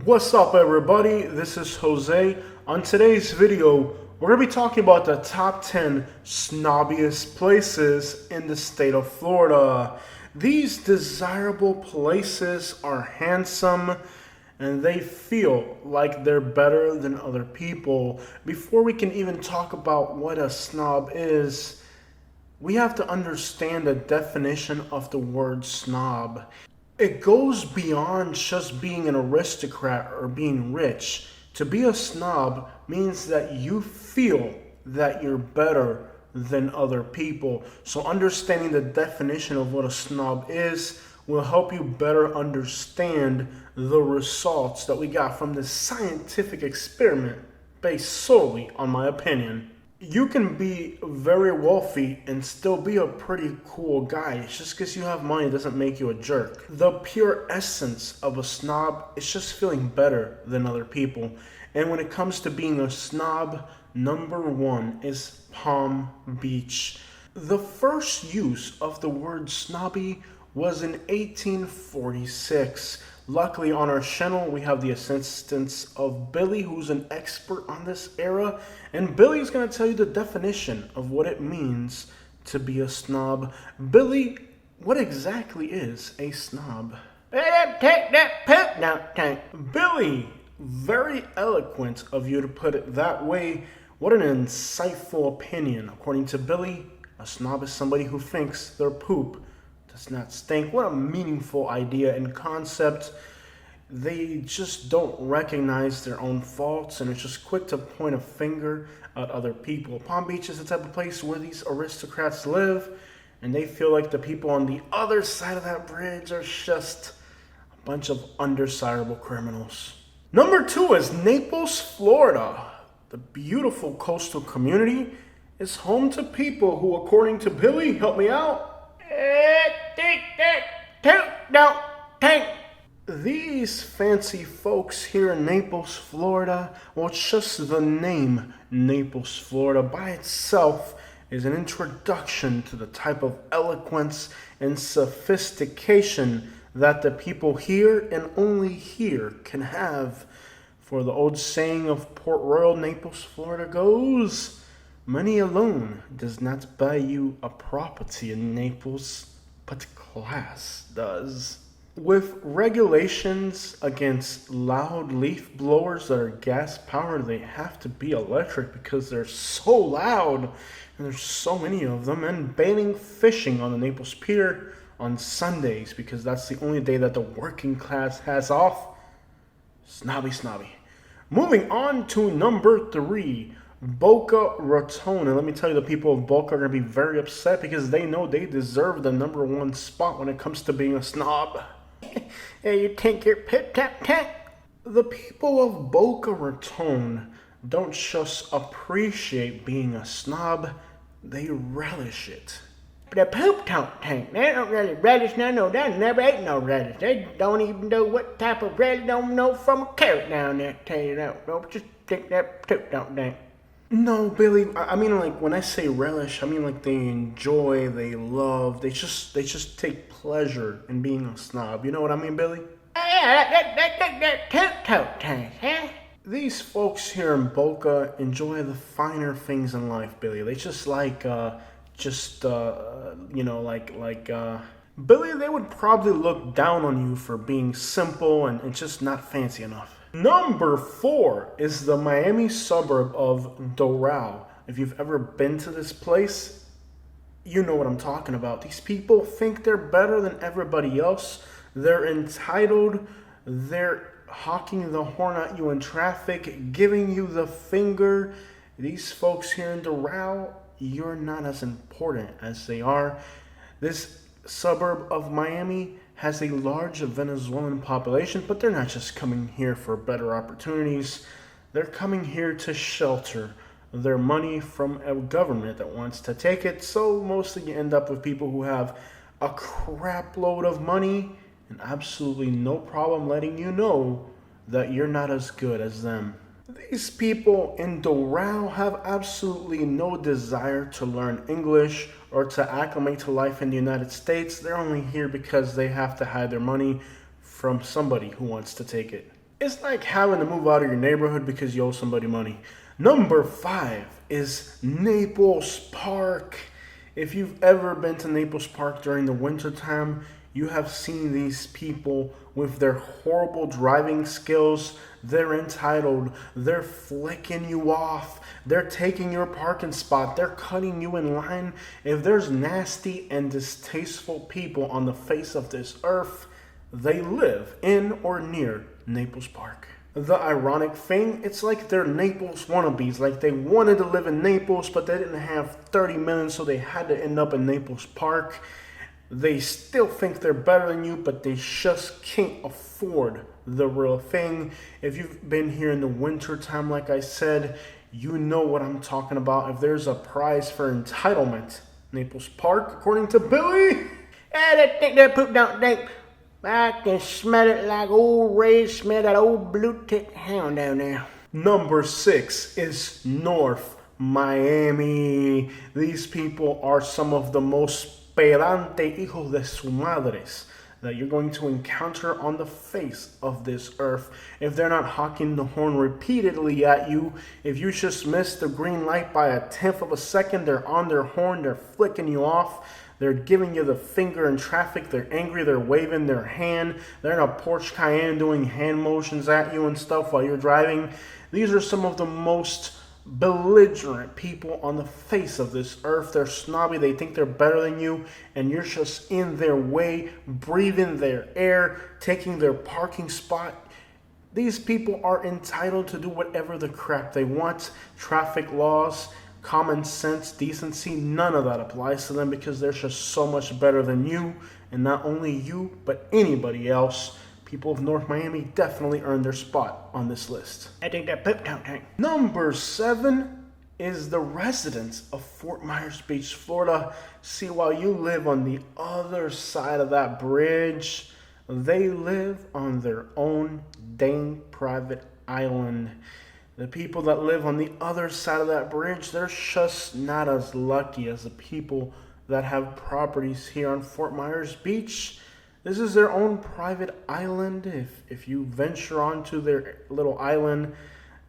What's up, everybody? This is Jose. On today's video, we're going to be talking about the top 10 snobbiest places in the state of Florida. These desirable places are handsome and they feel like they're better than other people. Before we can even talk about what a snob is, we have to understand the definition of the word snob. It goes beyond just being an aristocrat or being rich. To be a snob means that you feel that you're better than other people. So understanding the definition of what a snob is will help you better understand the results that we got from this scientific experiment based solely on my opinion. You can be very wealthy and still be a pretty cool guy. Just because you have money doesn't make you a jerk. The pure essence of a snob is just feeling better than other people. And when it comes to being a snob, number one is Palm Beach. The first use of the word snobby was in 1846. Luckily, on our channel, we have the assistance of Billy, who's an expert on this era. And Billy's going to tell you the definition of what it means to be a snob. Billy, what exactly is a snob? Take that poop now, tank. Billy, very eloquent of you to put it that way. What an insightful opinion. According to Billy, a snob is somebody who thinks their poop does not stink. What a meaningful idea and concept. They just don't recognize their own faults and are just quick to point a finger at other people. Palm Beach is the type of place where these aristocrats live, and they feel like the people on the other side of that bridge are just a bunch of undesirable criminals. Number two is Naples, Florida. The beautiful coastal community is home to people who, according to Billy, help me out, Take that poop now, tank. these fancy folks here in Naples, Florida, well, it's just the name Naples, Florida by itself is an introduction to the type of eloquence and sophistication that the people here and only here can have. For the old saying of Port Royal, Naples, Florida goes, money alone does not buy you a property in Naples, but class does. With regulations against loud leaf blowers that are gas powered, they have to be electric because they're so loud and there's so many of them, and banning fishing on the Naples Pier on Sundays because that's the only day that the working class has off. Snobby. Moving on to number three, Boca Raton. And let me tell you, the people of Boca are going to be very upset because they know they deserve the number one spot when it comes to being a snob. You take your pip tap tap. The people of Boca Raton don't just appreciate being a snob, they relish it. The poop don't tank. They don't really relish none. No, they never ate no relish. They don't even know what type of relish. Don't know from a carrot down there. Tell you that. Don't just take that poop don't tank. No, Billy, I mean, like, when I say relish, I mean like they enjoy, they love, they just take pleasure in being a snob. You know what I mean, Billy? Yeah, that poop tank, huh? These folks here in Boca enjoy the finer things in life, Billy. They just like, Billy, they would probably look down on you for being simple and just not fancy enough. Number four is the Miami suburb of Doral. If you've ever been to this place, you know what I'm talking about. These people think they're better than everybody else. They're entitled. They're honking the horn at you in traffic, giving you the finger. These folks here in Doral, you're not as important as they are. This suburb of Miami has a large Venezuelan population, but they're not just coming here for better opportunities. They're coming here to shelter their money from a government that wants to take it. So mostly you end up with people who have a crap load of money and absolutely no problem letting you know that you're not as good as them. These people in Doral have absolutely no desire to learn English or to acclimate to life in the United States. They're only here because they have to hide their money from somebody who wants to take it. It's like having to move out of your neighborhood because you owe somebody money. Number 5 is Naples Park. If you've ever been to Naples Park during the winter time, you have seen these people with their horrible driving skills. They're entitled. They're flicking you off. They're taking your parking spot. They're cutting you in line. If there's nasty and distasteful people on the face of this earth, they live in or near Naples Park. The ironic thing, it's like they're Naples wannabes. Like they wanted to live in Naples, but they didn't have 30 million, so they had to end up in Naples Park. They still think they're better than you, but they just can't afford the real thing. If you've been here in the winter time, like I said, you know what I'm talking about. If there's a prize for entitlement, Naples Park, according to Billy. They think that poop don't stink. I can smell it like old Ray smell that old blue-tick hound down there. Number 6 is North Miami. These people are some of the most pedante hijos de su madres that you're going to encounter on the face of this earth. If they're not honking the horn repeatedly at you, if you just miss the green light by 1/10 of a second, they're on their horn, they're flicking you off. They're giving you the finger in traffic. They're angry. They're waving their hand. They're in a Porsche Cayenne doing hand motions at you and stuff while you're driving. These are some of the most belligerent people on the face of this earth. They're snobby. They think they're better than you, and you're just in their way, breathing their air, taking their parking spot. These people are entitled to do whatever the crap they want. Traffic laws, common sense, decency, none of that applies to them because they're just so much better than you. And not only you, but anybody else. People of North Miami definitely earned their spot on this list. I think that poop don't stink. Number 7 is the residents of Fort Myers Beach, Florida. See, while you live on the other side of that bridge, they live on their own dang private island. The people that live on the other side of that bridge, they're just not as lucky as the people that have properties here on Fort Myers Beach. This is their own private island. If you venture onto their little island,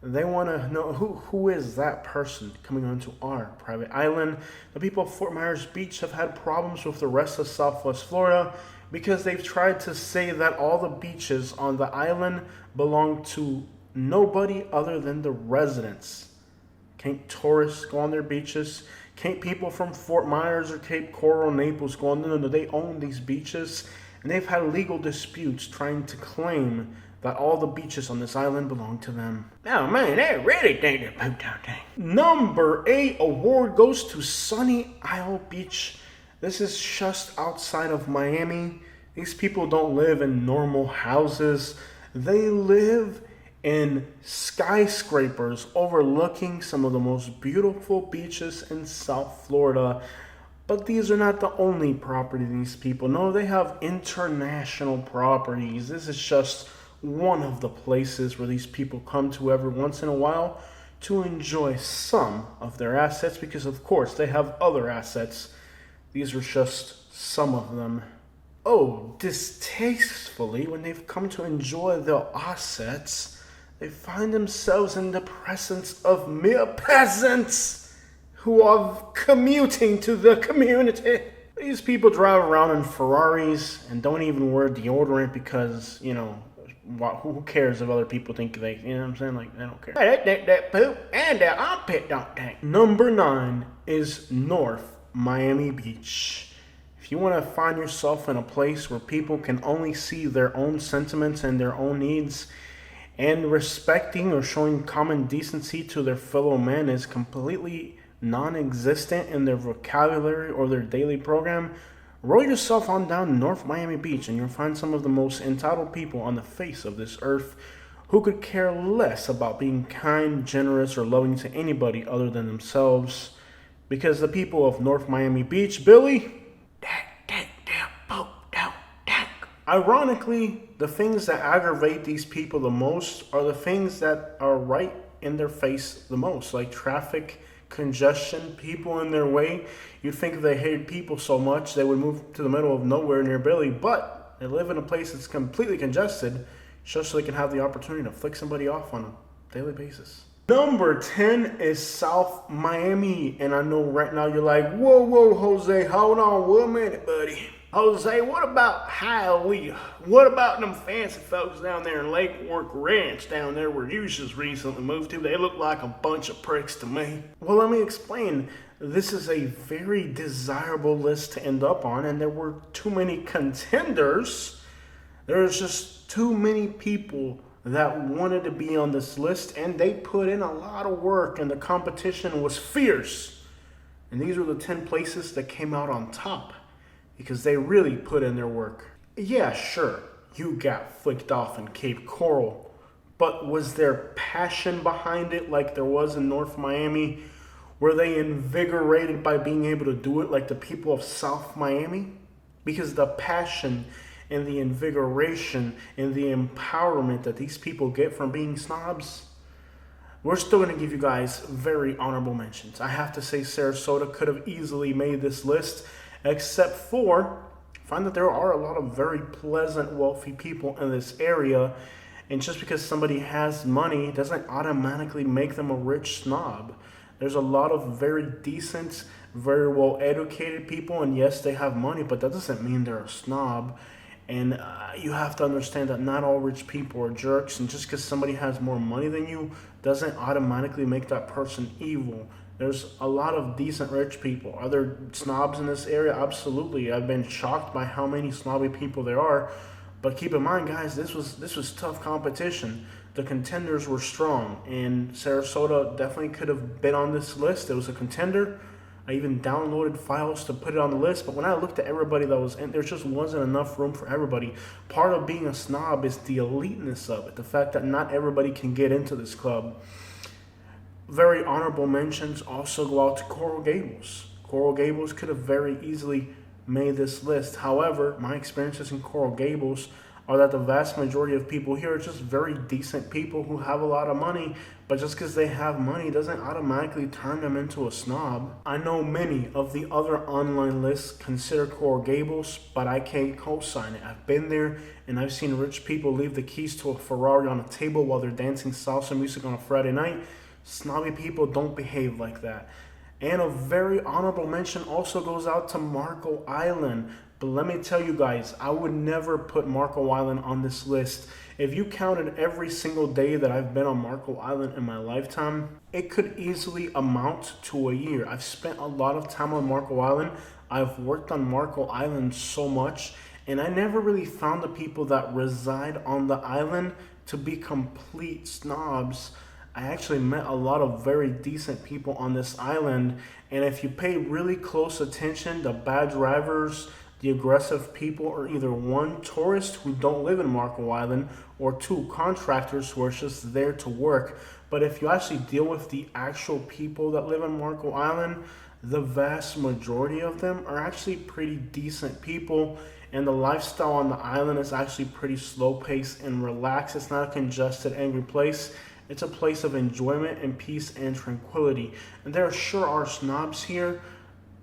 they want to know who is that person coming onto our private island. The people of Fort Myers Beach have had problems with the rest of Southwest Florida because they've tried to say that all the beaches on the island belong to nobody other than the residents. Can't tourists go on their beaches? Can't people from Fort Myers or Cape Coral, Naples go on? No, they own these beaches. And they've had legal disputes trying to claim that all the beaches on this island belong to them. Oh man, they really think that poop don't stink. Number 8 award goes to Sunny Isle Beach. This is just outside of Miami. These people don't live in normal houses. They live in skyscrapers overlooking some of the most beautiful beaches in South Florida. But these are not the only property these people know. They have international properties. This is just one of the places where these people come to every once in a while to enjoy some of their assets because, of course, they have other assets. These are just some of them. Oh, distastefully, when they've come to enjoy their assets, they find themselves in the presence of mere peasants who are commuting to the community. These people drive around in Ferraris and don't even wear deodorant because, who cares if other people think they, you know what I'm saying? Like, they don't care. They think that poop and their armpit don't stink. Number 9 is North Miami Beach. If you want to find yourself in a place where people can only see their own sentiments and their own needs, and respecting or showing common decency to their fellow man is completely non-existent in their vocabulary or their daily program, roll yourself on down North Miami Beach and you'll find some of the most entitled people on the face of this earth who could care less about being kind, generous, or loving to anybody other than themselves. Because the people of North Miami Beach, Billy, ironically, the things that aggravate these people the most are the things that are right in their face the most, like traffic, congestion, people in their way. You'd think if they hated people so much, they would move to the middle of nowhere near Billy, but they live in a place that's completely congested. just so they can have the opportunity to flick somebody off on a daily basis. Number 10 is South Miami. And I know right now you're like, whoa, Jose, hold on 1 minute, buddy. Jose, what about Hialeah? What about them fancy folks down there in Lake Work Ranch down there where you just recently moved to? They look like a bunch of pricks to me. Well, let me explain. This is a very desirable list to end up on, and there were too many contenders. There's just too many people that wanted to be on this list, and they put in a lot of work, and the competition was fierce. And these were the 10 places that came out on top, because they really put in their work. Yeah, sure, you got flicked off in Cape Coral, but was there passion behind it like there was in North Miami? Were they invigorated by being able to do it like the people of South Miami? Because the passion and the invigoration and the empowerment that these people get from being snobs, we're still going to give you guys very honorable mentions. I have to say Sarasota could have easily made this list, except for I find that there are a lot of very pleasant, wealthy people in this area, and just because somebody has money doesn't automatically make them a rich snob. There's a lot of very decent, very well-educated people, and yes, they have money, but that doesn't mean they're a snob. And you have to understand that not all rich people are jerks, and just because somebody has more money than you doesn't automatically make that person evil. There's a lot of decent rich people. Are there snobs in this area? Absolutely. I've been shocked by how many snobby people there are. But keep in mind, guys, this was tough competition. The contenders were strong, and Sarasota definitely could have been on this list. It was a contender. I even downloaded files to put it on the list, but when I looked at everybody that was in, there just wasn't enough room for everybody. Part of being a snob is the eliteness of it, the fact that not everybody can get into this club. Very honorable mentions also go out to Coral Gables. Coral Gables could have very easily made this list. However, my experiences in Coral Gables are that the vast majority of people here are just very decent people who have a lot of money, but just because they have money doesn't automatically turn them into a snob. I know many of the other online lists consider Coral Gables, but I can't co-sign it. I've been there, and I've seen rich people leave the keys to a Ferrari on a table while they're dancing salsa music on a Friday night. Snobby people don't behave like that. And a very honorable mention also goes out to Marco Island. But let me tell you guys, I would never put Marco Island on this list. If you counted every single day that I've been on Marco Island in my lifetime, it could easily amount to a year. I've spent a lot of time on Marco Island. I've worked on Marco Island so much, and I never really found the people that reside on the island to be complete snobs. I actually met a lot of very decent people on this island, and if you pay really close attention, the bad drivers, the aggressive people are either one, tourists who don't live in Marco Island, or two, contractors who are just there to work. But if you actually deal with the actual people that live in Marco Island, the vast majority of them are actually pretty decent people, and the lifestyle on the island is actually pretty slow-paced and relaxed. It's not a congested, angry place. It's a place of enjoyment and peace and tranquility. And there sure are snobs here.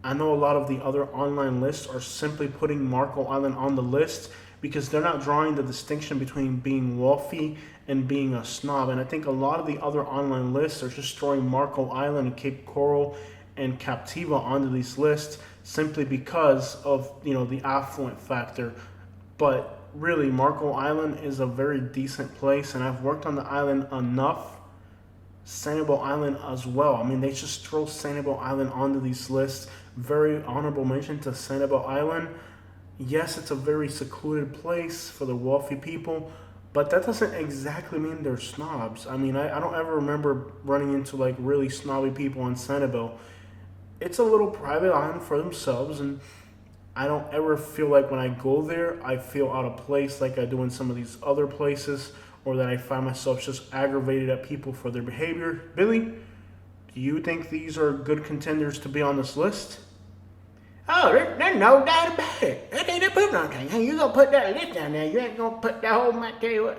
I know a lot of the other online lists are simply putting Marco Island on the list because they're not drawing the distinction between being wealthy and being a snob. And I think a lot of the other online lists are just throwing Marco Island and Cape Coral and Captiva onto these lists simply because of, the affluent factor. But really, Marco Island is a very decent place, and I've worked on the island enough. Sanibel Island as well. I mean, they just throw Sanibel Island onto these lists. Very honorable mention to Sanibel Island. Yes, it's a very secluded place for the wealthy people, but that doesn't exactly mean they're snobs. I mean, I don't ever remember running into like really snobby people on Sanibel. It's a little private island for themselves, and I don't ever feel like when I go there, I feel out of place like I do in some of these other places, or that I find myself just aggravated at people for their behavior. Billy, do you think these are good contenders to be on this list? Oh, there's no doubt about it. That ain't a put on thing. Hey, you gonna put that list down there. You ain't gonna put the whole, I tell you what.